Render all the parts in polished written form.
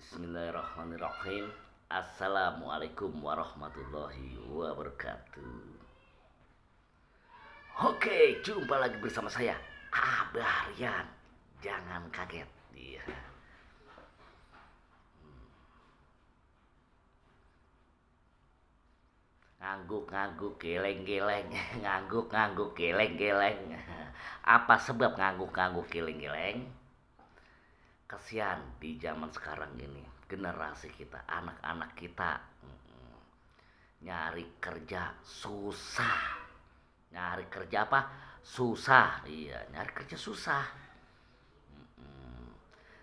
Bismillahirrahmanirrahim. Assalamualaikum warahmatullahi wabarakatuh. Oke, jumpa lagi bersama saya Abah Rian. Jangan kaget. Iya. Ngangguk-ngangguk geleng-geleng. Ngangguk-ngangguk geleng-geleng. Apa sebab ngangguk-ngangguk geleng-geleng? Kasihan di zaman sekarang ini, generasi kita, anak-anak kita, nyari kerja susah. Nyari kerja apa? Susah. Iya, nyari kerja susah.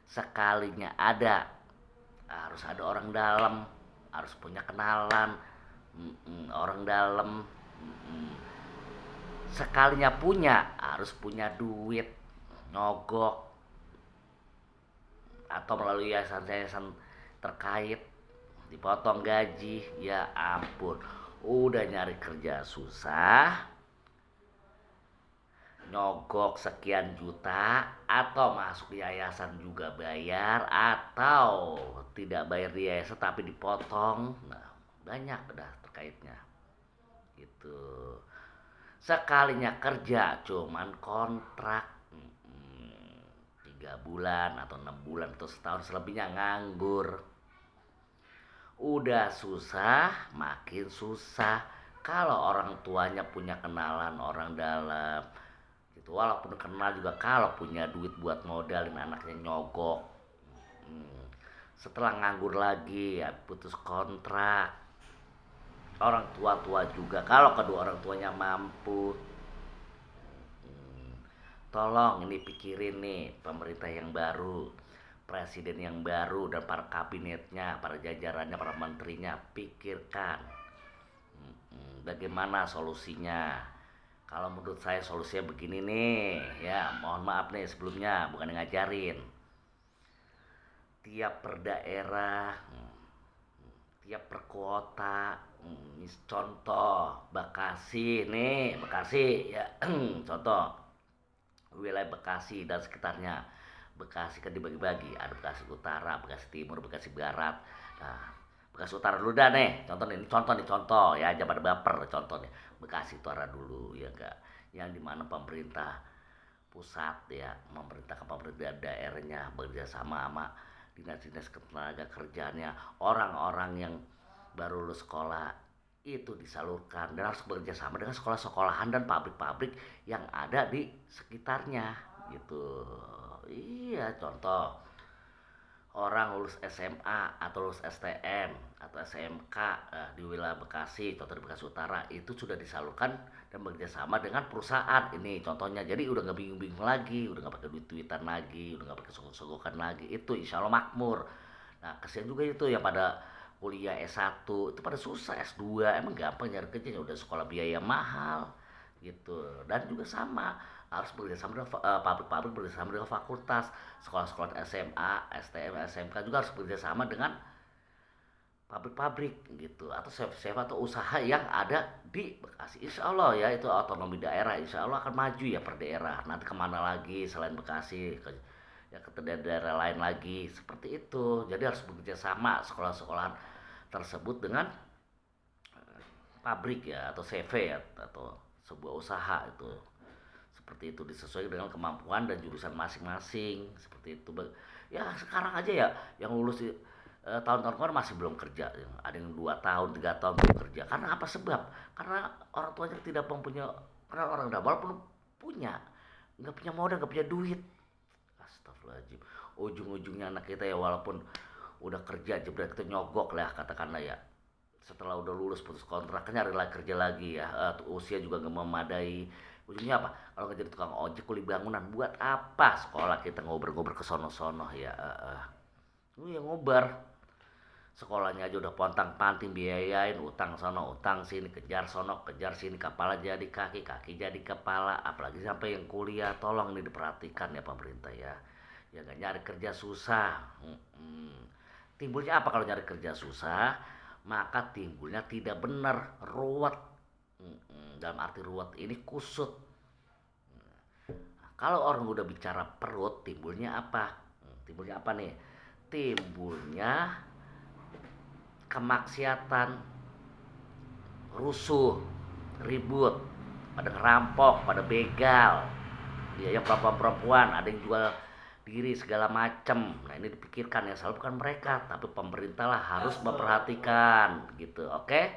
Sekalinya ada, harus ada orang dalam, harus punya kenalan. Orang dalam. Sekalinya punya, harus punya duit, nyogok atau melalui yayasan-yayasan terkait, dipotong gaji. Ya ampun, udah nyari kerja susah, nyogok sekian juta, atau masuk di yayasan juga bayar, atau tidak bayar di yayasan tapi dipotong. Nah, banyak udah terkaitnya gitu. Sekalinya kerja cuman kontrak 3 bulan atau 6 bulan atau setahun, selebihnya nganggur. Udah susah makin susah. Kalau orang tuanya punya kenalan orang dalam gitu, walaupun kenal juga, kalau punya duit buat modalin anaknya nyogok. Setelah nganggur lagi ya, putus kontrak. Orang tua-tua juga, kalau kedua orang tuanya mampu, tolong ini pikirin nih, pemerintah yang baru, presiden yang baru, dan para kabinetnya, para jajarannya, para menterinya, pikirkan bagaimana solusinya. Kalau menurut saya solusinya begini nih, ya mohon maaf nih sebelumnya, bukan ngajarin. Tiap per daerah, tiap per kota, contoh Bekasi nih, Bekasi ya, contoh wilayah Bekasi dan sekitarnya. Bekasi kan dibagi-bagi, ada Bekasi Utara, Bekasi Timur, Bekasi Barat. Nah, Bekasi Utara dulu dah nih. Contoh ya, jangan pada baper contoh nih. Bekasi Utara dulu ya enggak. Yang dimana pemerintah pusat ya, pemerintah daerahnya bekerja sama sama dinas-dinas ketenaga kerjaannya, orang-orang yang baru lulus sekolah itu disalurkan, dan harus bekerja sama dengan sekolah-sekolahan dan pabrik-pabrik yang ada di sekitarnya gitu. Iya, contoh orang lulus SMA atau lulus STM atau SMK di wilayah Bekasi, contoh di Bekasi Utara, itu sudah disalurkan dan bekerja sama dengan perusahaan ini contohnya. Jadi udah nggak bingung-bingung lagi, udah nggak pakai duit-duitan lagi, udah nggak pakai sogok-sogokan lagi, itu insya Allah makmur. Nah, kesian juga itu yang pada kuliah S1 itu pada susah, S2 emang gampang nyari kerja, udah sekolah biaya mahal gitu. Dan juga sama, harus bekerjasama dengan pabrik-pabrik, bekerjasama dengan fakultas, sekolah-sekolah SMA, STM, SMK juga harus bekerjasama dengan pabrik-pabrik gitu, atau chef atau usaha yang ada di Bekasi. Insya Allah ya, itu otonomi daerah, insya Allah akan maju ya per daerah. Nanti kemana lagi selain Bekasi, ya ke daerah lain lagi seperti itu. Jadi harus bekerja sama sekolah-sekolahan tersebut dengan pabrik ya, atau CV ya, atau sebuah usaha itu. Seperti itu, disesuaikan dengan kemampuan dan jurusan masing-masing seperti itu. Ya sekarang aja ya, yang lulus tahun-tahun kemarin masih belum kerja, ada yang 2 tahun 3 tahun belum kerja. Karena apa sebab? Karena orang tuanya tidak mempunyai, karena orang tua walaupun punya, nggak punya modal, nggak punya duit. Astagfirullahaladzim. Ujung-ujungnya anak kita ya, walaupun udah kerja jebret, kita nyogok lah katakanlah ya, setelah udah lulus putus kontrak kan nyari lagi kerja lagi ya, usia juga nggak memadai. Ujungnya apa? Kalau nggak jadi tukang ojek, kuli bangunan, buat apa sekolah kita ngober-ngober ke sono-sono ya. Lu yang ngobar, sekolahnya aja udah pontang-panting biayain, utang sono utang sini, kejar sono kejar sini, kepala jadi kaki, kaki jadi kepala, apalagi sampai yang kuliah. Tolong ini diperhatikan ya pemerintah ya. Ya nggak, nyari kerja susah. Timbulnya apa kalau nyari kerja susah? Maka timbulnya tidak benar, ruwet. Dalam arti ruwet ini kusut. Kalau orang udah bicara perut, timbulnya apa? Timbulnya apa nih? timbulnya kemaksiatan, rusuh, ribut, pada ngerampok, pada begal, ya perempuan-perempuan ada yang jual diri segala macam. Nah ini dipikirkan ya, selalu bukan mereka tapi pemerintah lah harus memperhatikan gitu. Oke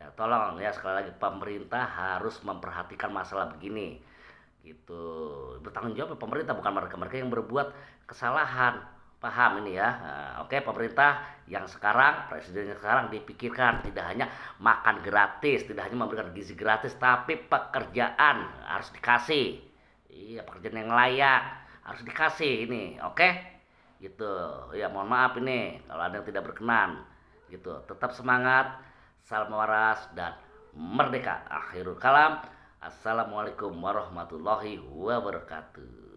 ya, tolong ya sekali lagi, pemerintah harus memperhatikan masalah begini gitu. Bertanggung jawab ya pemerintah, bukan mereka-mereka yang berbuat kesalahan. Paham ini ya. Nah, oke, pemerintah yang sekarang, presiden yang sekarang dipikirkan tidak hanya makan gratis, tidak hanya memberikan gizi gratis, tapi pekerjaan harus dikasih. Iya, pekerjaan yang layak harus dikasih ini. Oke, gitu ya. Mohon maaf ini kalau ada yang tidak berkenan gitu. Tetap semangat, salam waras dan merdeka. Akhirul kalam, assalamualaikum warahmatullahi wabarakatuh.